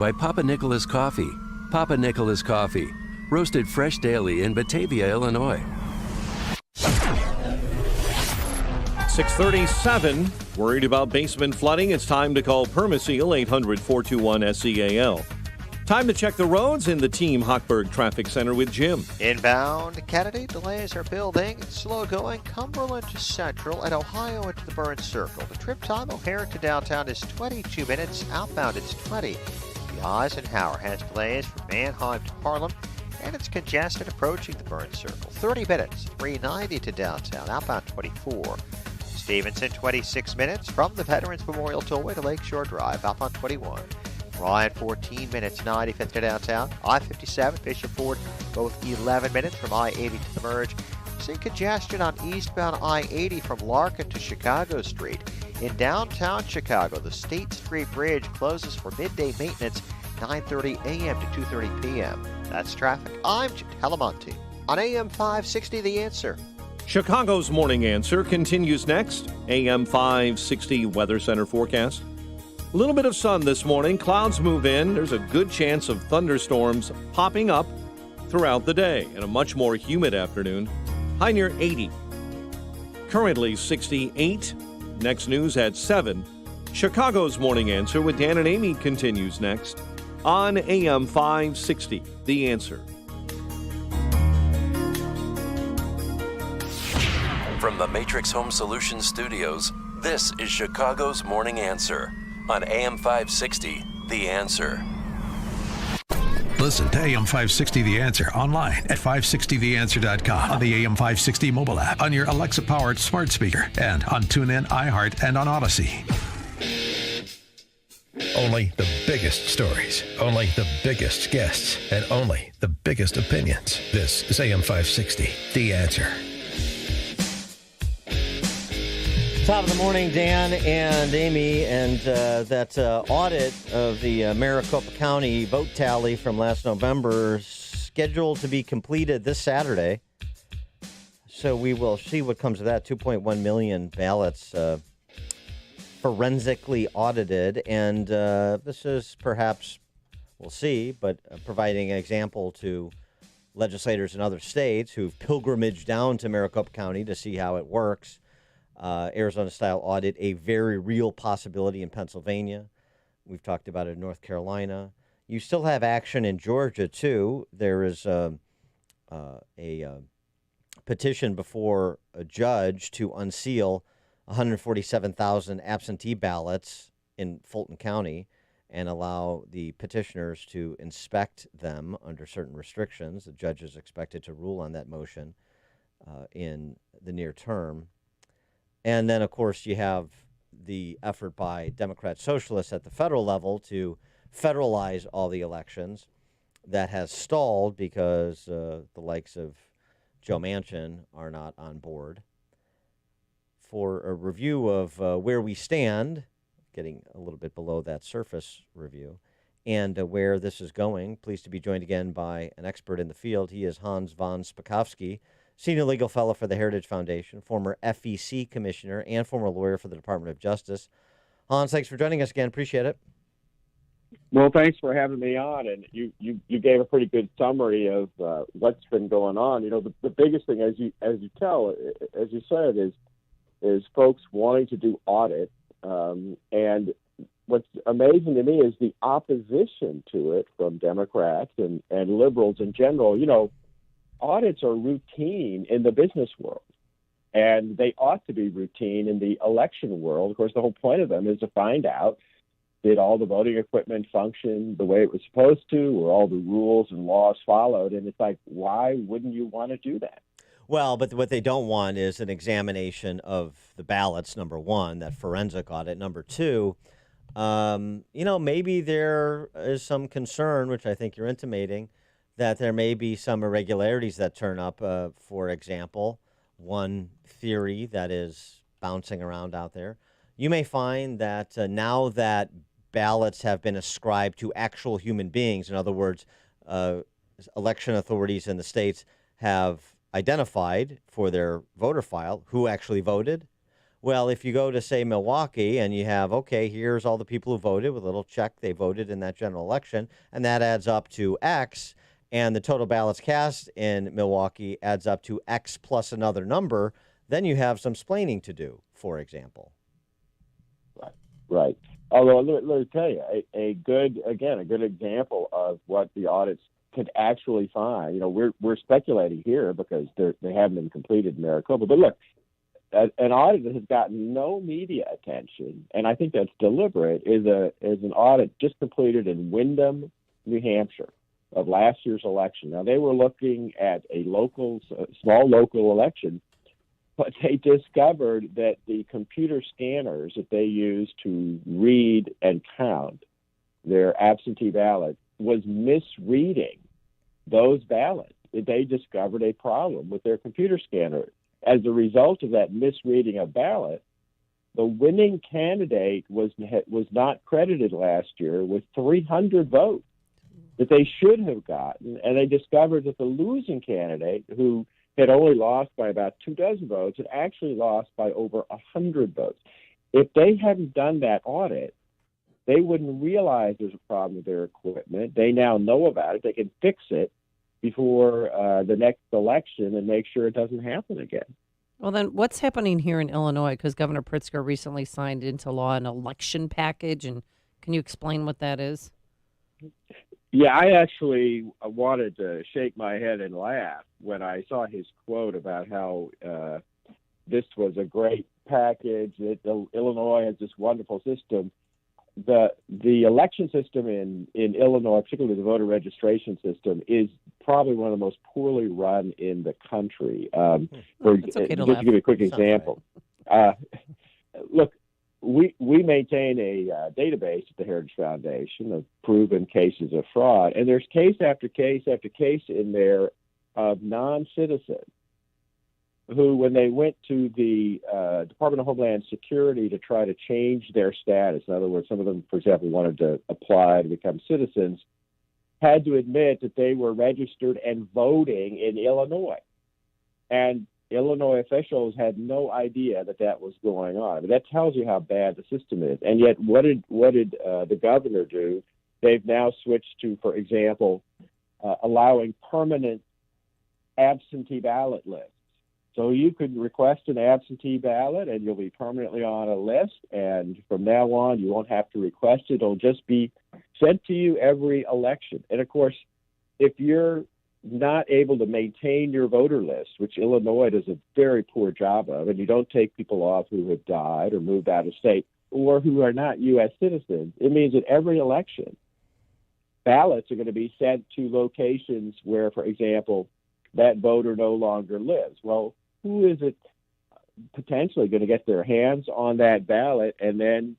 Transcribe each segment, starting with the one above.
By Papa Nicholas Coffee. Papa Nicholas Coffee. Roasted fresh daily in Batavia, Illinois. 6:37. Worried about basement flooding? It's time to call Permaseal 800-421-SEAL. Time to check the roads in the Team Hochberg Traffic Center with Jim. Inbound Kennedy, delays are building. It's slow going Cumberland to Central and Ohio into the Burns Circle. The trip time O'Hare to downtown is 22 minutes. Outbound it's 20. The Eisenhower has delays from Mannheim to Harlem, and it's congested approaching the Burns Circle. 30 minutes, 390 to downtown. Outbound 24. Stevenson 26 minutes from the Veterans Memorial Tollway to Lakeshore Drive. Outbound 21. Ryan, 14 minutes, 95th to downtown. I-57, Bishop Ford, both 11 minutes from I-80 to the merge. See congestion on eastbound I-80 from Larkin to Chicago Street. In downtown Chicago, the State Street Bridge closes for midday maintenance, 9:30 a.m. to 2:30 p.m. That's traffic. I'm Jim Talamonte on AM 560, The Answer. Chicago's Morning Answer continues next. AM 560 Weather Center forecast. A little bit of sun this morning. Clouds move in. There's a good chance of thunderstorms popping up throughout the day and a much more humid afternoon. High near 80. Currently 68. Next news at 7. Chicago's Morning Answer with Dan and Amy continues next on AM 560. The Answer. From the Matrix Home Solutions studios, this is Chicago's Morning Answer on AM 560, The Answer. Listen to AM 560 The Answer online at 560theanswer.com, on the AM 560 mobile app, on your Alexa-powered smart speaker, and on TuneIn, iHeart, and on Odyssey. Only the biggest stories, only the biggest guests, and only the biggest opinions. This is AM 560 The Answer. Top of the morning, Dan and Amy, and that audit of the Maricopa County vote tally from last November scheduled to be completed this Saturday. So we will see what comes of that. 2.1 million ballots forensically audited, and this is perhaps, we'll see, but providing an example to legislators in other states who've pilgrimaged down to Maricopa County to see how it works. Arizona-style audit, a very real possibility in Pennsylvania. We've talked about it in North Carolina. You still have action in Georgia, too. There is a petition before a judge to unseal 147,000 absentee ballots in Fulton County and allow the petitioners to inspect them under certain restrictions. The judge is expected to rule on that motion in the near term. And then, of course, you have the effort by Democrat socialists at the federal level to federalize all the elections. That has stalled because the likes of Joe Manchin are not on board. For a review of where we stand, getting a little bit below that surface review, and where this is going, pleased to be joined again by an expert in the field. He is Hans von Spakovsky, Senior Legal Fellow for the Heritage Foundation, former FEC Commissioner, and former lawyer for the Department of Justice. Hans, thanks for joining us again. Appreciate it. Well, thanks for having me on. And you gave a pretty good summary of what's been going on. You know, the biggest thing, as you said, is folks wanting to do audit. And what's amazing to me is the opposition to it from Democrats and liberals in general. You know, audits are routine in the business world, and they ought to be routine in the election world. Of course, the whole point of them is to find out, did all the voting equipment function the way it was supposed to? Were all the rules and laws followed? And it's like, why wouldn't you want to do that? Well, but what they don't want is an examination of the ballots, number one, that forensic audit. Number two, maybe there is some concern, which I think you're intimating, that there may be some irregularities that turn up. For example, one theory that is bouncing around out there, you may find that now that ballots have been ascribed to actual human beings, in other words, election authorities in the states have identified for their voter file who actually voted, Well, if you go to, say, Milwaukee and you have, okay, here's all the people who voted with a little check, they voted in that general election, and that adds up to X, and the total ballots cast in Milwaukee adds up to X plus another number, then you have some splaining to do, for example. Right. Although, let me tell you, a good example of what the audits could actually find. We're speculating here because they haven't been completed in Maricopa. But look, an audit that has gotten no media attention, and I think that's deliberate, is an audit just completed in Windham, New Hampshire, of last year's election. Now, they were looking at a small local election, but they discovered that the computer scanners that they use to read and count their absentee ballot was misreading those ballots. They discovered a problem with their computer scanner. As a result of that misreading of ballot, the winning candidate was not credited last year with 300 votes that they should have gotten, and they discovered that the losing candidate, who had only lost by about 24 votes, had actually lost by over 100 votes. If they hadn't done that audit, they wouldn't realize there's a problem with their equipment. They now know about it. They can fix it before the next election and make sure it doesn't happen again. Well, then what's happening here in Illinois? Because Governor Pritzker recently signed into law an election package, and can you explain what that is? Yeah, I actually wanted to shake my head and laugh when I saw his quote about how this was a great package, that Illinois has this wonderful system. The election system in Illinois, particularly the voter registration system, is probably one of the most poorly run in the country. It's okay to just laugh. to give you a quick example, look, we maintain a database at the Heritage Foundation of proven cases of fraud, and there's case after case after case in there of non-citizens who, when they went to the Department of Homeland Security to try to change their status, in other words, some of them, for example, wanted to apply to become citizens, had to admit that they were registered and voting in Illinois. And Illinois officials had no idea that was going on. I mean, that tells you how bad the system is. And yet, what did the governor do? They've now switched to, for example, allowing permanent absentee ballot lists. So you could request an absentee ballot and you'll be permanently on a list. And from now on, you won't have to request it. It'll just be sent to you every election. And of course, if you're not able to maintain your voter list, which Illinois does a very poor job of, and you don't take people off who have died or moved out of state or who are not U.S. citizens, it means that every election, ballots are going to be sent to locations where, for example, that voter no longer lives. Well, who is it potentially going to get their hands on that ballot and then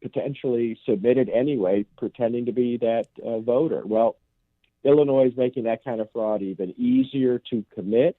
potentially submit it anyway, pretending to be that voter? Well, Illinois is making that kind of fraud even easier to commit,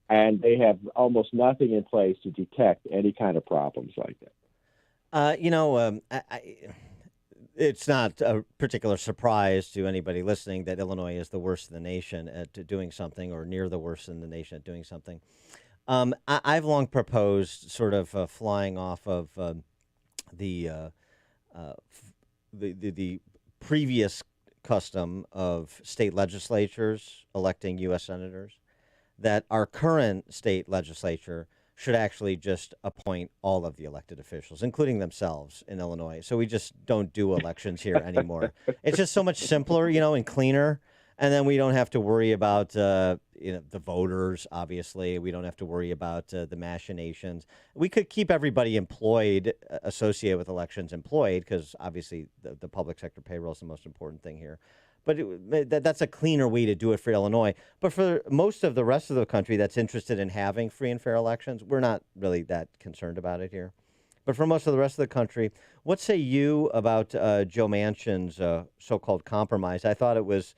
and they have almost nothing in place to detect any kind of problems like that. It's not a particular surprise to anybody listening that Illinois is the worst in the nation at doing something, or near the worst in the nation at doing something. I've long proposed sort of flying off of the previous custom of state legislatures electing U.S. senators, that our current state legislature should actually just appoint all of the elected officials, including themselves, in Illinois. So we just don't do elections here anymore. It's just so much simpler, and cleaner. And then we don't have to worry about the voters, obviously. We don't have to worry about the machinations. We could keep everybody employed, associated with elections employed, because obviously the public sector payroll is the most important thing here. But that's a cleaner way to do it for Illinois. But for most of the rest of the country that's interested in having free and fair elections, we're not really that concerned about it here. But for most of the rest of the country, what say you about Joe Manchin's so-called compromise? I thought it was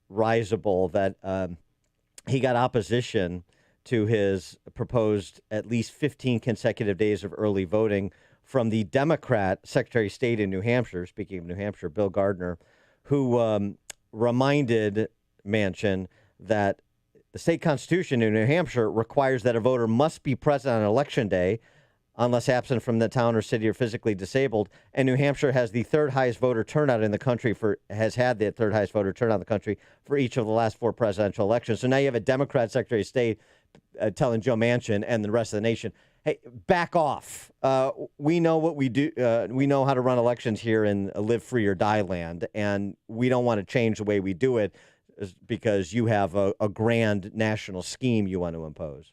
risible that he got opposition to his proposed at least 15 consecutive days of early voting from the Democrat Secretary of State in New Hampshire, speaking of New Hampshire, Bill Gardner, who reminded Manchin that the state constitution in New Hampshire requires that a voter must be present on election day unless absent from the town or city or physically disabled. And New Hampshire has the third highest voter turnout in the country has had the third highest voter turnout in the country for each of the last 4 presidential elections. So now you have a Democrat Secretary of State telling Joe Manchin and the rest of the nation, hey, back off. We know what we do. We know how to run elections here in a live free or die land, and we don't want to change the way we do it because you have a grand national scheme you want to impose.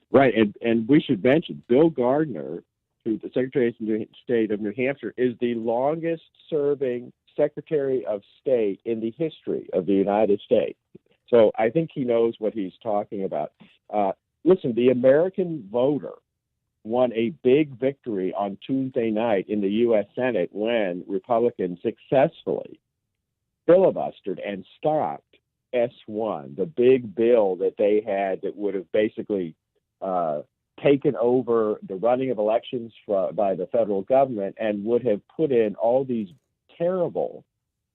Right, and we should mention Bill Gardner, who's the Secretary of State of New Hampshire, is the longest-serving Secretary of State in the history of the United States. So I think he knows what he's talking about. Listen, the American voter won a big victory on Tuesday night in the U.S. Senate when Republicans successfully filibustered and stopped S1, the big bill that they had that would have basically taken over the running of elections by the federal government and would have put in all these terrible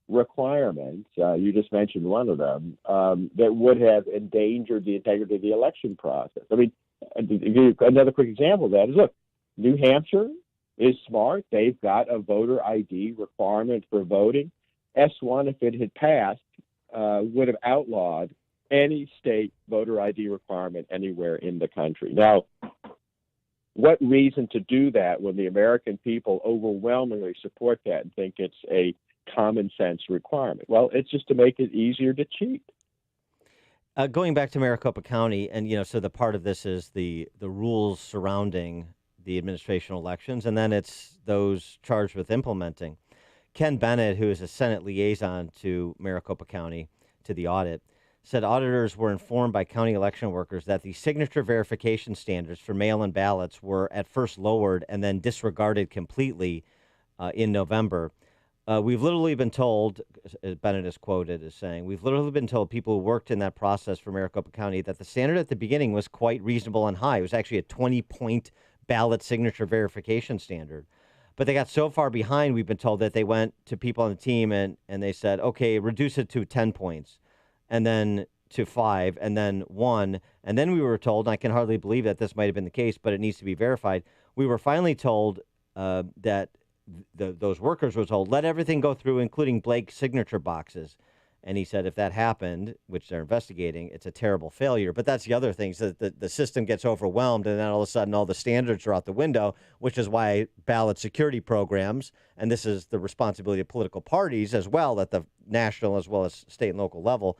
requirements. You just mentioned one of them that would have endangered the integrity of the election process. I mean, another quick example of that is, look, New Hampshire is smart. They've got a voter ID requirement for voting. S1, if it had passed, would have outlawed any state voter ID requirement anywhere in the country. Now, what reason to do that when the American people overwhelmingly support that and think it's a common sense requirement? Well, it's just to make it easier to cheat. Going back to Maricopa County, and so the part of this is the rules surrounding the administrative elections, and then it's those charged with implementing. Ken Bennett, who is a Senate liaison to Maricopa County, to the audit, said auditors were informed by county election workers that the signature verification standards for mail-in ballots were at first lowered and then disregarded completely in November. We've literally been told, Bennett is quoted as saying, we've literally been told people who worked in that process for Maricopa County that the standard at the beginning was quite reasonable and high. It was actually a 20-point ballot signature verification standard. But they got so far behind, we've been told, that they went to people on the team and they said, okay, reduce it to 10 points, and then to 5, and then 1. And then we were told, and I can hardly believe that this might have been the case, but it needs to be verified. We were finally told that those workers were told, let everything go through, including Blake's signature boxes. And he said if that happened, which they're investigating, it's a terrible failure. But that's the other thing, is that the system gets overwhelmed, and then all of a sudden all the standards are out the window, which is why ballot security programs, and this is the responsibility of political parties as well at the national as well as state and local level,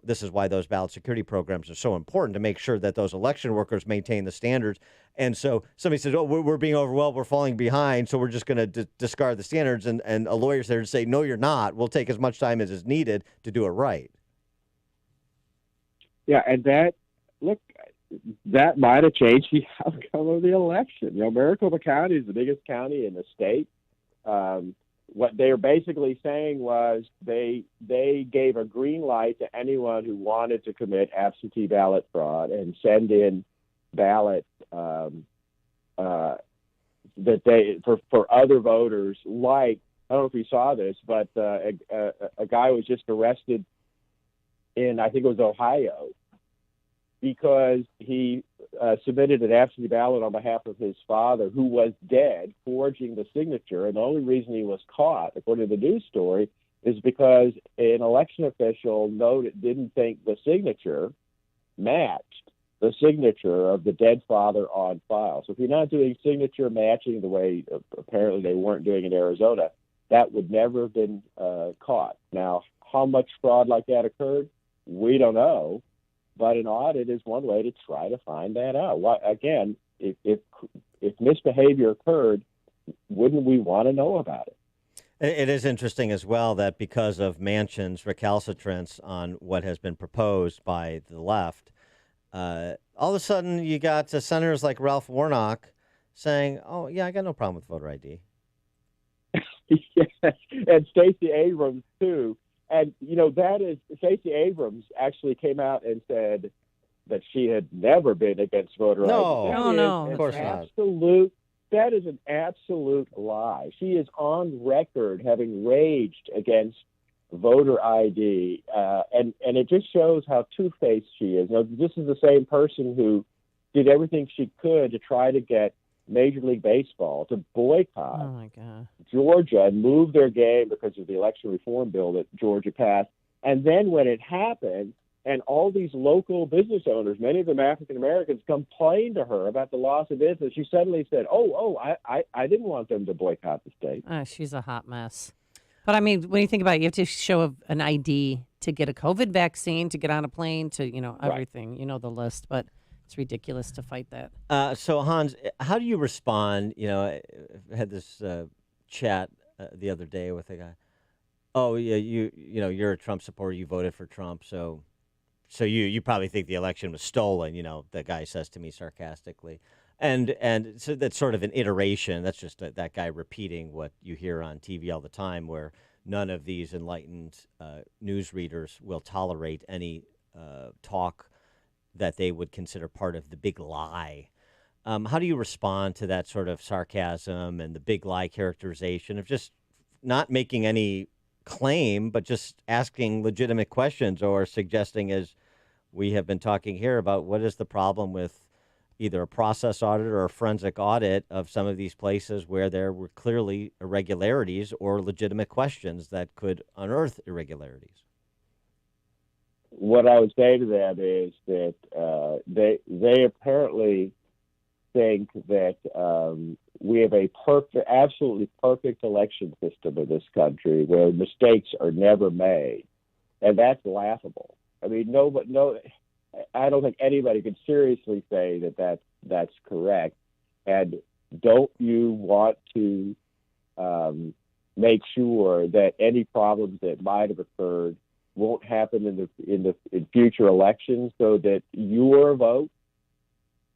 this is why those ballot security programs are so important, to make sure that those election workers maintain the standards. And so somebody says, oh, we're being overwhelmed, we're falling behind, so we're just going to discard the standards. And a lawyer's there to say, no, you're not. We'll take as much time as is needed to do it right. Yeah, and that might have changed the outcome of the election. Maricopa County is the biggest county in the state. What they were basically saying was they gave a green light to anyone who wanted to commit absentee ballot fraud and send in ballots that they for other voters. Like, I don't know if you saw this, but a guy was just arrested in, I think it was Ohio, because he submitted an absentee ballot on behalf of his father, who was dead, forging the signature. And the only reason he was caught, according to the news story, is because an election official didn't think the signature matched the signature of the dead father on file. So if you're not doing signature matching the way apparently they weren't doing in Arizona, that would never have been caught. Now, how much fraud like that occurred, we don't know. But an audit is one way to try to find that out. Again, if misbehavior occurred, wouldn't we want to know about it? It is interesting as well that because of Manchin's recalcitrance on what has been proposed by the left, all of a sudden you got senators like Ralph Warnock saying, oh, yeah, I got no problem with voter ID. Yes, and Stacey Abrams, too. And, that is, Stacey Abrams actually came out and said that she had never been against voter ID. No, of course not. That is an absolute lie. She is on record having raged against voter ID, and it just shows how two-faced she is. This is the same person who did everything she could to try to get Major League Baseball to boycott Oh my God. Georgia and move their game because of the election reform bill that Georgia passed. And then when it happened, and all these local business owners, many of them African Americans, complained to her about the loss of business, she suddenly said, I didn't want them to boycott the state. She's a hot mess. But I mean, when you think about it, you have to show an ID to get a COVID vaccine, to get on a plane, to, everything. Right. You know the list, but it's ridiculous to fight that. So, Hans, how do you respond? I had this chat the other day with a guy. Oh, yeah, you're a Trump supporter. You voted for Trump, so you probably think the election was stolen, the guy says to me sarcastically. And so that's sort of an iteration. That's just that guy repeating what you hear on TV all the time, where none of these enlightened news readers will tolerate any talk that they would consider part of the big lie. How do you respond to that sort of sarcasm and the big lie characterization of just not making any claim, but just asking legitimate questions or suggesting, as we have been talking here, about what is the problem with either a process audit or a forensic audit of some of these places where there were clearly irregularities or legitimate questions that could unearth irregularities? What I would say to them is that they apparently think that we have a absolutely perfect election system in this country where mistakes are never made, and that's laughable. I mean, I don't think anybody could seriously say that that's correct. And don't you want to make sure that any problems that might have occurred won't happen in future elections, so that your vote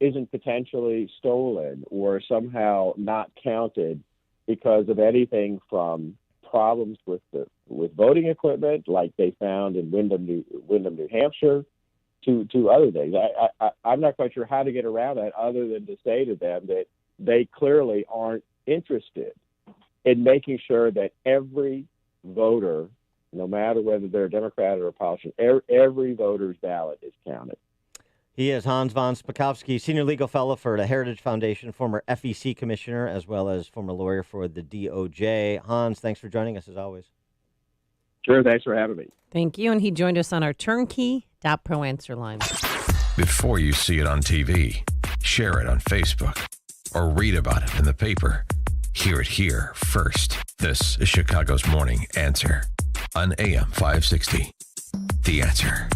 isn't potentially stolen or somehow not counted because of anything from problems with voting equipment, like they found in Windham, New Hampshire, to other things. I'm not quite sure how to get around that, other than to say to them that they clearly aren't interested in making sure that every voter, no matter whether they're a Democrat or a Republican, every voter's ballot is counted. He is Hans von Spakovsky, Senior Legal Fellow for the Heritage Foundation, former FEC Commissioner, as well as former lawyer for the DOJ. Hans, thanks for joining us, as always. Sure, thanks for having me. Thank you. And he joined us on our turnkey.pro answer line. Before you see it on TV, share it on Facebook, or read about it in the paper, hear it here first. This is Chicago's Morning Answer on AM 560. The Answer.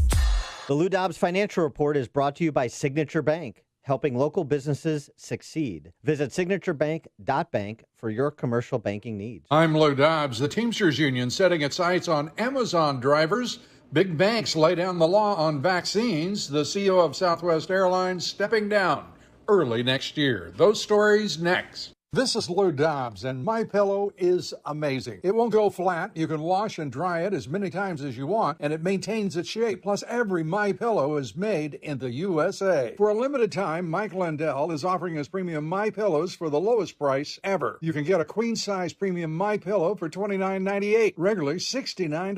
The Lou Dobbs Financial Report is brought to you by Signature Bank, helping local businesses succeed. Visit signaturebank.bank for your commercial banking needs. I'm Lou Dobbs. The Teamsters Union setting its sights on Amazon drivers. Big banks lay down the law on vaccines. The CEO of Southwest Airlines stepping down early next year. Those stories next. This is Lou Dobbs, and MyPillow is amazing. It won't go flat. You can wash and dry it as many times as you want, and it maintains its shape. Plus, every MyPillow is made in the USA. For a limited time, Mike Lindell is offering his premium MyPillows for the lowest price ever. You can get a queen-size premium MyPillow for $29.98, regularly $69.